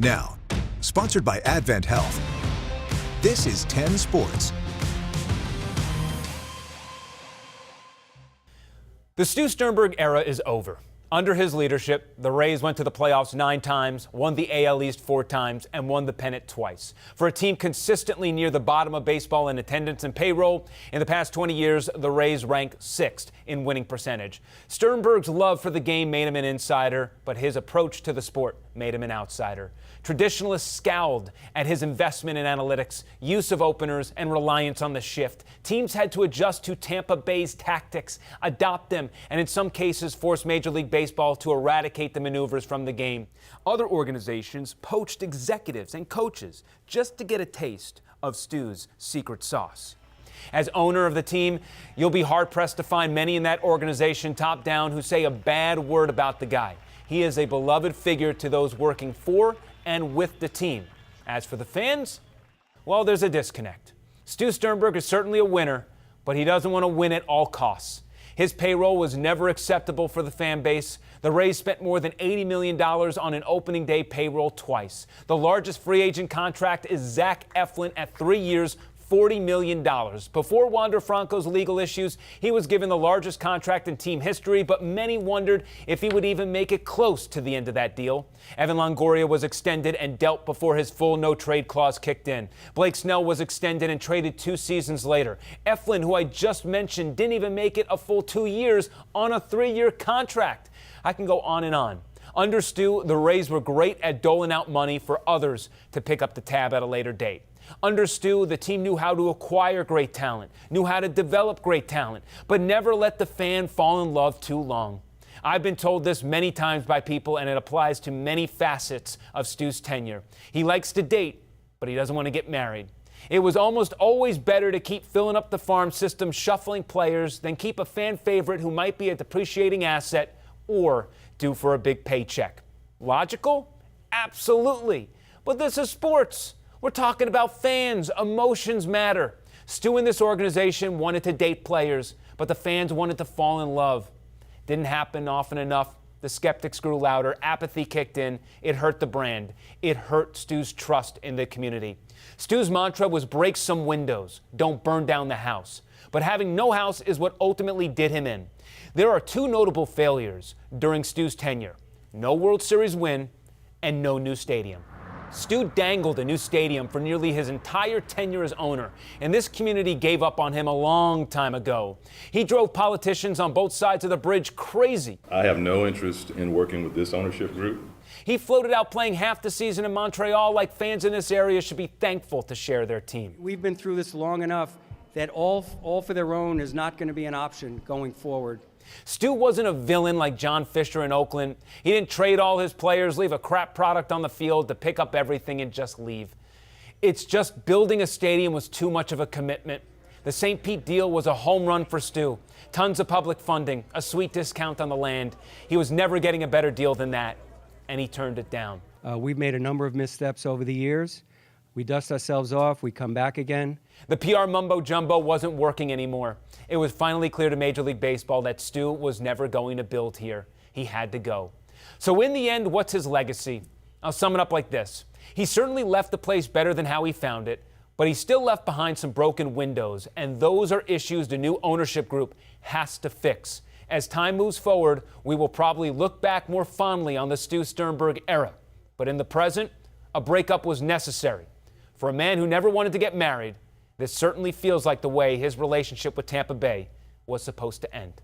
Now, sponsored by Advent Health, this is 10 Sports. The Stu Sternberg era is over. Under his leadership, the Rays went to the playoffs 9 times, won the AL East 4 times, and won the pennant twice. For a team consistently near the bottom of baseball in attendance and payroll, in the past 20 years, the Rays rank 6th in winning percentage. Sternberg's love for the game made him an insider, but his approach to the sport made him an outsider. Traditionalists scowled at his investment in analytics, use of openers, and reliance on the shift. Teams had to adjust to Tampa Bay's tactics, adopt them, and in some cases force Major League Baseball to eradicate the maneuvers from the game. Other organizations poached executives and coaches just to get a taste of Stu's secret sauce. As owner of the team, you'll be hard-pressed to find many in that organization top down who say a bad word about the guy. He is a beloved figure to those working for and with the team. As for the fans, well, there's a disconnect. Stu Sternberg is certainly a winner, but he doesn't want to win at all costs. His payroll was never acceptable for the fan base. The Rays spent more than $80 million on an opening day payroll twice. The largest free agent contract is Zach Eflin at 3 years, $40 million. Before Wander Franco's legal issues, he was given the largest contract in team history, but many wondered if he would even make it close to the end of that deal. Evan Longoria was extended and dealt before his full no-trade clause kicked in. Blake Snell was extended and traded 2 seasons later. Eflin, who I just mentioned, didn't even make it a full 2 years on a 3-year contract. I can go on and on. Under Stu, the Rays were great at doling out money for others to pick up the tab at a later date. Under Stu, the team knew how to acquire great talent, knew how to develop great talent, but never let the fan fall in love too long. I've been told this many times by people, and it applies to many facets of Stu's tenure. He likes to date, but he doesn't want to get married. It was almost always better to keep filling up the farm system, shuffling players, than keep a fan favorite who might be a depreciating asset or due for a big paycheck. Logical? Absolutely. But this is sports. We're talking about fans. Emotions matter. Stu and this organization wanted to date players, but the fans wanted to fall in love. Didn't happen often enough. The skeptics grew louder. Apathy kicked in. It hurt the brand. It hurt Stu's trust in the community. Stu's mantra was break some windows. Don't burn down the house. But having no house is what ultimately did him in. There are 2 notable failures during Stu's tenure. No World Series win and no new stadium. Stu dangled a new stadium for nearly his entire tenure as owner, and this community gave up on him a long time ago. He drove politicians on both sides of the bridge crazy. I have no interest in working with this ownership group. He floated out playing half the season in Montreal like fans in this area should be thankful to share their team. We've been through this long enough that all for their own is not going to be an option going forward. Stu wasn't a villain like John Fisher in Oakland. He didn't trade all his players, leave a crap product on the field to pick up everything and just leave. It's just building a stadium was too much of a commitment. The St. Pete deal was a home run for Stu. Tons of public funding, a sweet discount on the land. He was never getting a better deal than that, and he turned it down. We've made a number of missteps over the years. We dust ourselves off, we come back again. The PR mumbo-jumbo wasn't working anymore. It was finally clear to Major League Baseball that Stu was never going to build here. He had to go. So in the end, what's his legacy? I'll sum it up like this. He certainly left the place better than how he found it, but he still left behind some broken windows, and those are issues the new ownership group has to fix. As time moves forward, we will probably look back more fondly on the Stu Sternberg era. But in the present, a breakup was necessary. For a man who never wanted to get married, this certainly feels like the way his relationship with Tampa Bay was supposed to end.